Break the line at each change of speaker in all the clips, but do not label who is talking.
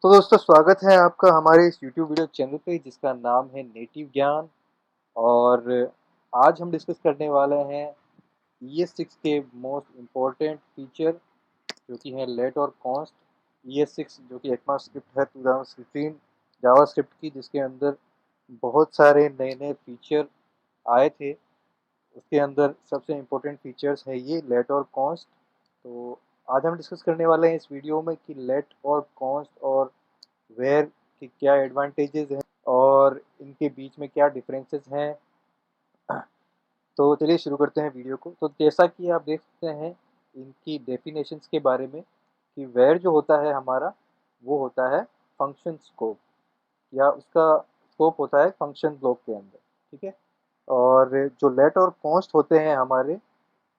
तो दोस्तों स्वागत है आपका हमारे इस यूट्यूब वीडियो चैनल पे जिसका नाम है नेटिव ज्ञान। और आज हम डिस्कस करने वाले हैं ES6 के मोस्ट इम्पोर्टेंट फीचर जो कि है लेट और कॉन्स्ट। ES6 जो कि ECMAScript है 2016 जावास्क्रिप्ट की, जिसके अंदर बहुत सारे नए नए फीचर आए थे। उसके अंदर सबसे इम्पोर्टेंट फीचर्स है ये लेट और कॉन्स्ट। तो आज हम डिस्कस करने वाले हैं इस वीडियो में कि लेट और कॉन्स्ट और वेयर के क्या एडवांटेजेस हैं और इनके बीच में क्या डिफरेंसेस हैं। तो चलिए शुरू करते हैं वीडियो को। तो जैसा कि आप देख सकते हैं इनकी डेफिनेशंस के बारे में कि वेयर जो होता है हमारा वो होता है फंक्शन स्कोप, या उसका स्कोप होता है फंक्शन ब्लॉक के अंदर। ठीक है। और जो लेट और कॉन्स्ट होते हैं हमारे,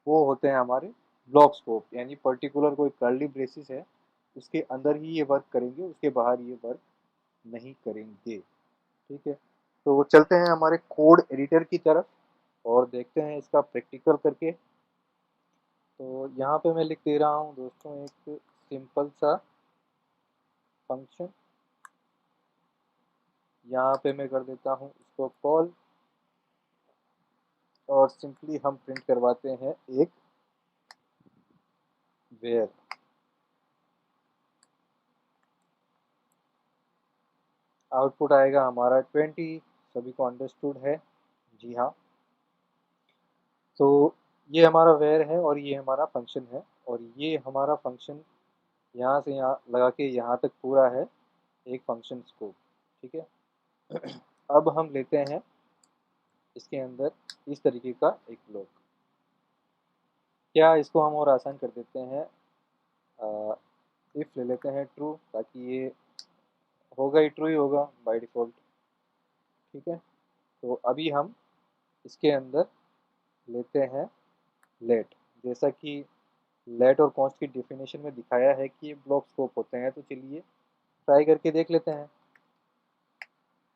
वो होते हैं हमारे ब्लॉक स्कोप, यानी पर्टिकुलर कोई कर्ली ब्रेसिस है उसके अंदर ही ये वर्क करेंगे, उसके बाहर ये वर्क नहीं करेंगे। ठीक है। तो चलते हैं हमारे कोड एडिटर की तरफ और देखते हैं इसका प्रैक्टिकल करके। तो यहाँ पे मैं लिख दे रहा हूँ दोस्तों एक सिंपल सा फंक्शन। यहाँ पे मैं कर देता हूँ इसको कॉल और सिंपली हम प्रिंट करवाते हैं एक वेयर। आउटपुट आएगा हमारा 20। सभी को अंडरस्टूड है? जी हाँ। तो ये हमारा वेयर है और ये हमारा फंक्शन है, और ये हमारा फंक्शन यहाँ से यहाँ लगा के यहाँ तक पूरा है एक फंक्शन स्कोप। ठीक है। अब हम लेते हैं इसके अंदर इस तरीके का एक ब्लॉक। क्या इसको हम और आसान कर देते हैं, इफ ले लेते हैं ट्रू, ताकि ये होगा ही, ट्रू ही होगा बाय डिफ़ॉल्ट। ठीक है। तो अभी हम इसके अंदर लेते हैं लेट। जैसा कि लेट और कॉन्स्ट की डेफिनेशन में दिखाया है कि ये ब्लॉक स्कोप होते हैं, तो चलिए ट्राई करके देख लेते हैं।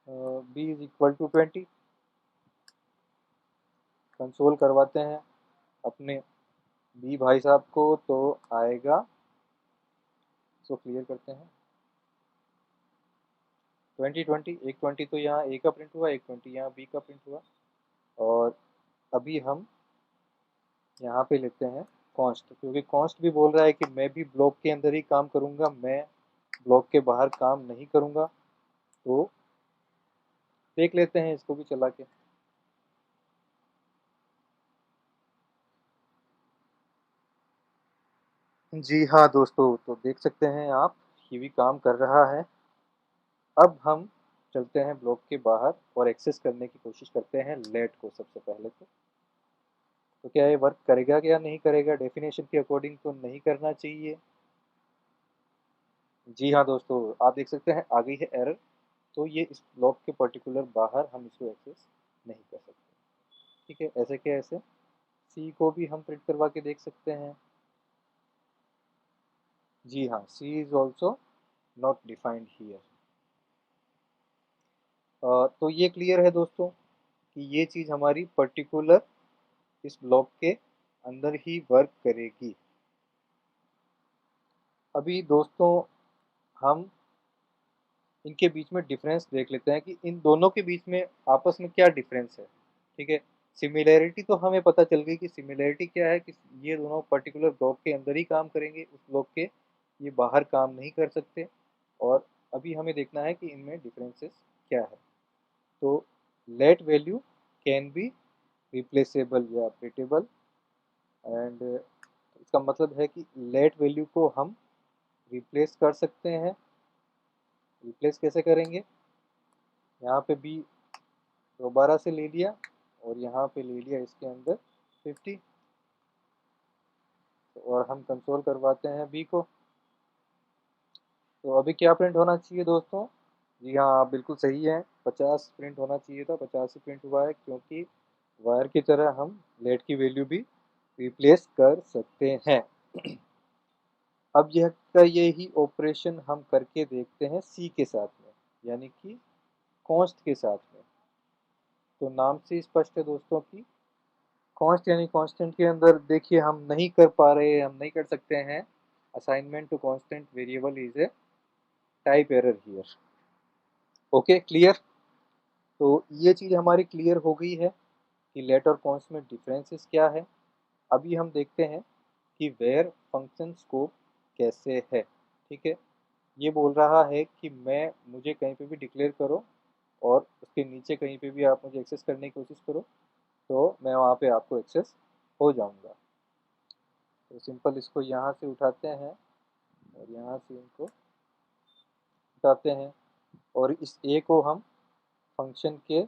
B is equal to 20, console करवाते हैं अपने बी भाई साहब को, तो आएगा। इसको क्लियर करते हैं। 20 20, एक 20 तो यहाँ ए का प्रिंट हुआ, एक 20 यहाँ बी का प्रिंट हुआ। और अभी हम यहाँ पे लेते हैं कॉन्स्ट, क्योंकि कॉन्स्ट भी बोल रहा है कि मैं भी ब्लॉक के अंदर ही काम करूँगा, मैं ब्लॉक के बाहर काम नहीं करूँगा। तो देख लेते हैं इसको भी चला के। जी हाँ दोस्तों, तो देख सकते हैं आप, ये भी काम कर रहा है। अब हम चलते हैं ब्लॉक के बाहर और एक्सेस करने की कोशिश करते हैं लेट को सबसे पहले। तो क्या ये वर्क करेगा या नहीं करेगा? डेफिनेशन के अकॉर्डिंग तो नहीं करना चाहिए। जी हाँ दोस्तों, आप देख सकते हैं आ गई है एरर। तो ये इस ब्लॉक के पर्टिकुलर बाहर हम इसको एक्सेस नहीं कर सकते। ठीक है। ऐसे क्या, ऐसे सी को भी हम प्रिंट करवा के देख सकते हैं। जी हाँ, C is also not defined here. तो ये क्लियर है दोस्तों कि ये चीज़ हमारी पर्टिकुलर इस ब्लॉक के अंदर ही वर्क करेगी। अभी दोस्तों हम इनके बीच में डिफरेंस देख लेते हैं कि इन दोनों के बीच में आपस में क्या डिफरेंस है। ठीक है। सिमिलैरिटी तो हमें पता चल गई कि सिमिलैरिटी क्या है, कि ये दोनों पर्टिकुलर ब्लॉक के अंदर ही काम करेंगे, उस ब्लॉक के ये बाहर काम नहीं कर सकते। और अभी हमें देखना है कि इनमें डिफरेंसेस क्या है। तो let value can be replaceable या अपडेटेबल, एंड इसका मतलब है कि लेट वैल्यू को हम रिप्लेस कर सकते हैं। रिप्लेस कैसे करेंगे? यहाँ पे बी दोबारा से ले लिया और यहाँ पे ले लिया इसके अंदर 50, और हम कंसोल करवाते हैं बी को। तो अभी क्या प्रिंट होना चाहिए दोस्तों? जी हाँ, आप बिल्कुल सही है, 50 प्रिंट होना चाहिए था, 50 ही प्रिंट हुआ है, क्योंकि वायर की तरह हम लेट की वैल्यू भी रिप्लेस कर सकते हैं। अब यह का यही ऑपरेशन हम करके देखते हैं सी के साथ में, यानी कि कॉन्स्ट के साथ में। तो नाम से स्पष्ट है दोस्तों कि कॉन्स्ट यानी कांस्टेंट के अंदर देखिए हम नहीं कर पा रहे, हम नहीं कर सकते हैं assignment to constant variable is a type error here. Okay, clear. तो ये चीज़ हमारी क्लियर हो गई है कि लेट और कॉन्स्ट में डिफरेंसेस क्या है। अभी हम देखते हैं कि वेयर फंक्शन स्कोप कैसे है। ठीक है, ये बोल रहा है कि मुझे कहीं पे भी डिक्लेयर करो और उसके नीचे कहीं पे भी आप मुझे एक्सेस करने की कोशिश करो तो मैं वहाँ पे आपको एक्सेस हो जाऊँगा। तो सिंपल इसको यहाँ से उठाते हैं और यहाँ से इनको उठाते हैं और इस ए को हम फंक्शन के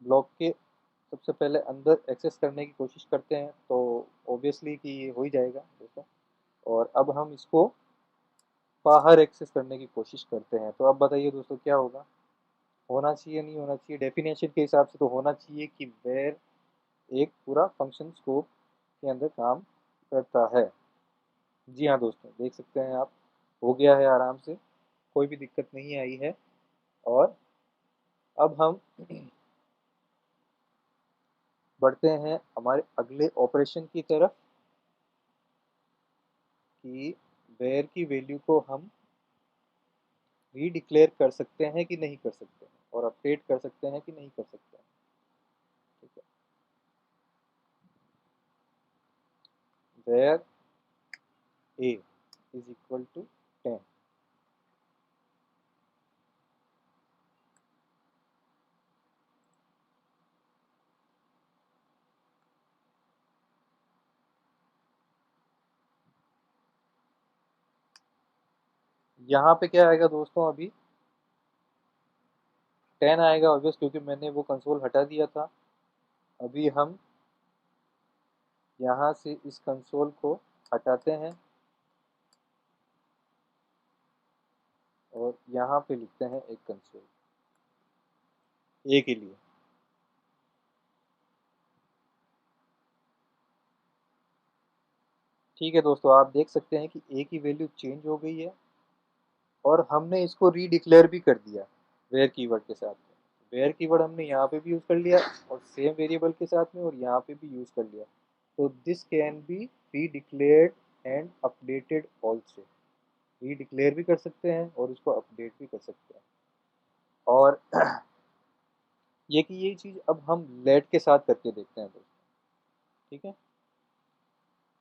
ब्लॉक के सबसे पहले अंदर एक्सेस करने की कोशिश करते हैं, तो ऑब्वियसली कि ये हो ही जाएगा दोस्तों। और अब हम इसको बाहर एक्सेस करने की कोशिश करते हैं, तो अब बताइए दोस्तों क्या होगा। होना चाहिए नहीं होना चाहिए, डेफिनेशन के हिसाब से तो होना चाहिए कि वेर एक पूरा फंक्शन स्कोप के अंदर काम करता है। जी हाँ दोस्तों, देख सकते हैं आप, हो गया है आराम से, कोई भी दिक्कत नहीं आई है। और अब हम बढ़ते हैं हमारे अगले ऑपरेशन की तरफ कि वेयर की वैल्यू को हम रीडिक्लेयर कर सकते हैं कि नहीं कर सकते हैं और अपडेट कर सकते हैं कि नहीं कर सकते हैं। ठीक है, where a is equal to 10। यहाँ पे क्या आएगा दोस्तों, अभी 10 आएगा ऑब्वियस, क्योंकि मैंने वो कंसोल हटा दिया था। अभी हम यहाँ से इस कंसोल को हटाते हैं और यहाँ पे लिखते हैं एक कंसोल ए के लिए। ठीक है दोस्तों, आप देख सकते हैं कि ए की वैल्यू चेंज हो गई है और हमने इसको रीडिक्लेयर भी कर दिया वेयर कीवर्ड के साथ में। वेयर कीवर्ड हमने यहाँ पे भी यूज़ कर लिया और सेम वेरिएबल के साथ में, और यहाँ पे भी यूज़ कर लिया। तो this can be redeclared and updated also. Redeclare भी कर सकते हैं और इसको अपडेट भी कर सकते हैं। और ये कि ये चीज़ अब हम लेट के साथ करके देखते हैं दोस्तों। ठीक है,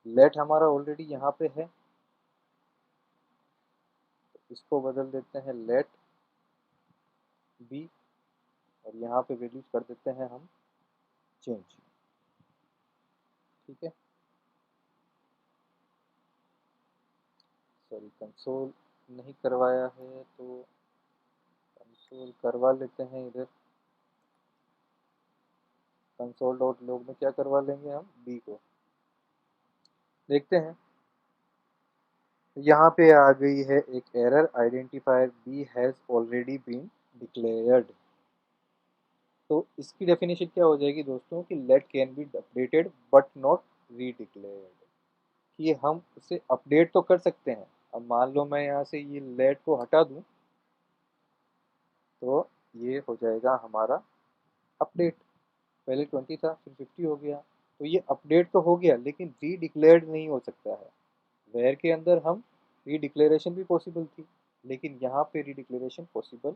लेट हमारा ऑलरेडी यहाँ पे है, तो इसको बदल देते हैं लेट बी और यहाँ पे वैल्यूज कर देते हैं हम चेंज। ठीक है, सॉरी कंसोल नहीं करवाया है तो कंसोल करवा लेते हैं इधर। कंसोल डॉट लॉग में क्या करवा लेंगे हम, बी को देखते हैं। यहाँ पे आ गई है एक error, identifier B has already been declared. तो इसकी डेफिनेशन क्या हो जाएगी दोस्तों कि let can be updated but not redeclared, कि हम उसे अपडेट तो कर सकते हैं। अब मान लो मैं यहाँ से ये लेट को हटा दूँ तो ये हो जाएगा हमारा अपडेट। पहले 20 था फिर 50 हो गया, तो ये अपडेट तो हो गया लेकिन री डिक्लेयर्ड नहीं हो सकता है। वेयर के अंदर हम री डिक्लेरेशन भी पॉसिबल थी, लेकिन यहाँ पे री डिक्लेरेशन पॉसिबल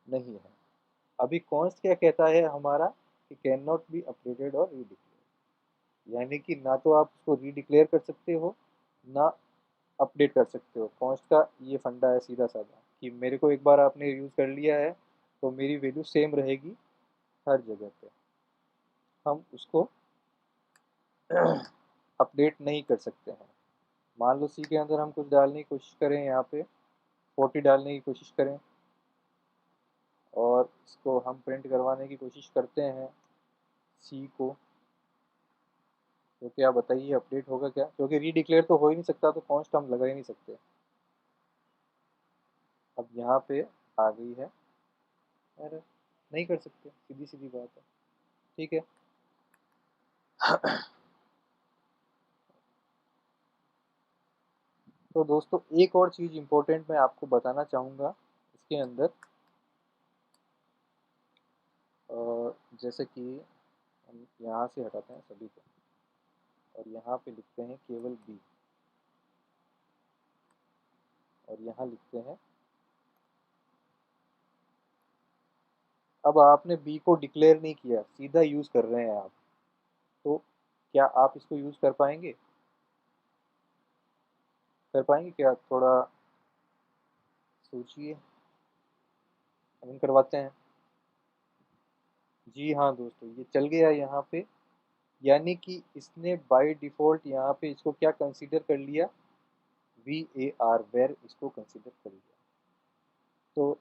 नहीं है। अभी कॉन्स्ट क्या कहता है हमारा कि कैन नॉट बी अपडेटेड और री डिक्लेयर, यानी कि ना तो आप उसको री डिक्लेयर कर सकते हो ना अपडेट कर सकते हो। कॉन्स्ट का ये फंडा है सीधा साधा कि मेरे को एक बार आपने यूज़ कर लिया है तो मेरी वैल्यू सेम रहेगी हर जगह पे। हम उसको अपडेट नहीं कर सकते हैं। मान लो सी के अंदर हम कुछ डालने की कोशिश करें, यहाँ पे 40 डालने की कोशिश करें और इसको हम प्रिंट करवाने की कोशिश करते हैं सी को, तो क्या बताइए अपडेट होगा क्या, क्योंकि रीडिक्लेयर तो हो ही नहीं सकता, तो कॉन्स्ट हम लगा ही नहीं सकते। अब यहाँ पे आ गई है अरे, नहीं कर सकते, सीधी सीधी बात है। ठीक है, तो दोस्तों एक और चीज़ इम्पोर्टेंट मैं आपको बताना चाहूँगा इसके अंदर। जैसे कि हम यहाँ से हटाते हैं सभी को और यहाँ पे लिखते हैं केवल बी, और यहाँ लिखते हैं अब आपने बी को डिक्लेयर नहीं किया, सीधा यूज़ कर रहे हैं आप, तो क्या आप इसको यूज़ कर पाएंगे? कर पाएंगे क्या? थोड़ा सोचिए, हम करवाते हैं। जी हाँ दोस्तों, ये चल गया यहाँ पे, यानी कि इसने बाय डिफ़ॉल्ट यहाँ पे इसको क्या कंसीडर कर लिया, VAR वेर इसको कंसीडर कर लिया। तो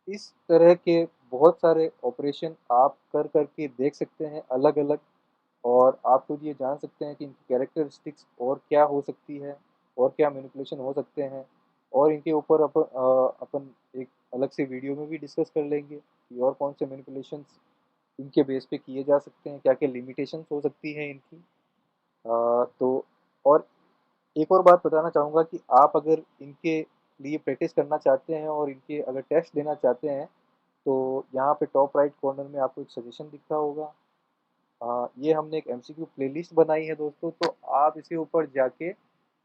इस तरह के बहुत सारे ऑपरेशन आप कर करके देख सकते हैं अलग अलग, और आप खुद ये जान सकते हैं कि इनकी कैरेक्टरिस्टिक्स और क्या हो सकती है, और क्या मैनिपुलेशन हो सकते हैं, और इनके ऊपर अपन एक अलग से वीडियो में भी डिस्कस कर लेंगे कि और कौन से मैनिपुलेशंस इनके बेस पे किए जा सकते हैं, क्या क्या लिमिटेशंस हो सकती हैं इनकी। तो और एक और बात बताना चाहूँगा कि आप अगर इनके लिए प्रैक्टिस करना चाहते हैं और इनके अगर टेस्ट देना चाहते हैं, तो यहाँ पे टॉप राइट कॉर्नर में आपको एक सजेशन दिख रहा होगा। ये हमने एक एमसीक्यू प्लेलिस्ट बनाई है दोस्तों, तो आप इसके ऊपर जाके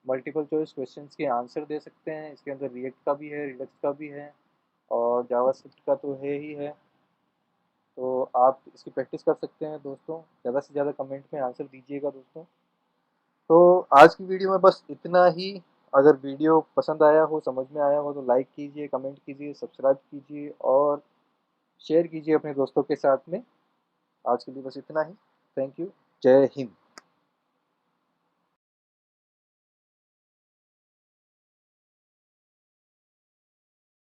मल्टीपल चॉइस क्वेश्चंस के आंसर दे सकते हैं। इसके अंदर रिएक्ट का भी है, रिडक्स का भी है, और जावास्क्रिप्ट का तो है ही है। तो आप इसकी प्रैक्टिस कर सकते हैं दोस्तों, ज़्यादा से ज़्यादा कमेंट में आंसर दीजिएगा दोस्तों। तो आज की वीडियो में बस इतना ही। अगर वीडियो पसंद आया हो, समझ में आया हो, तो लाइक कीजिए, कमेंट कीजिए, सब्सक्राइब कीजिए और शेयर कीजिए अपने दोस्तों के साथ में। आज के लिए बस इतना ही। Thank you. जय हिंद।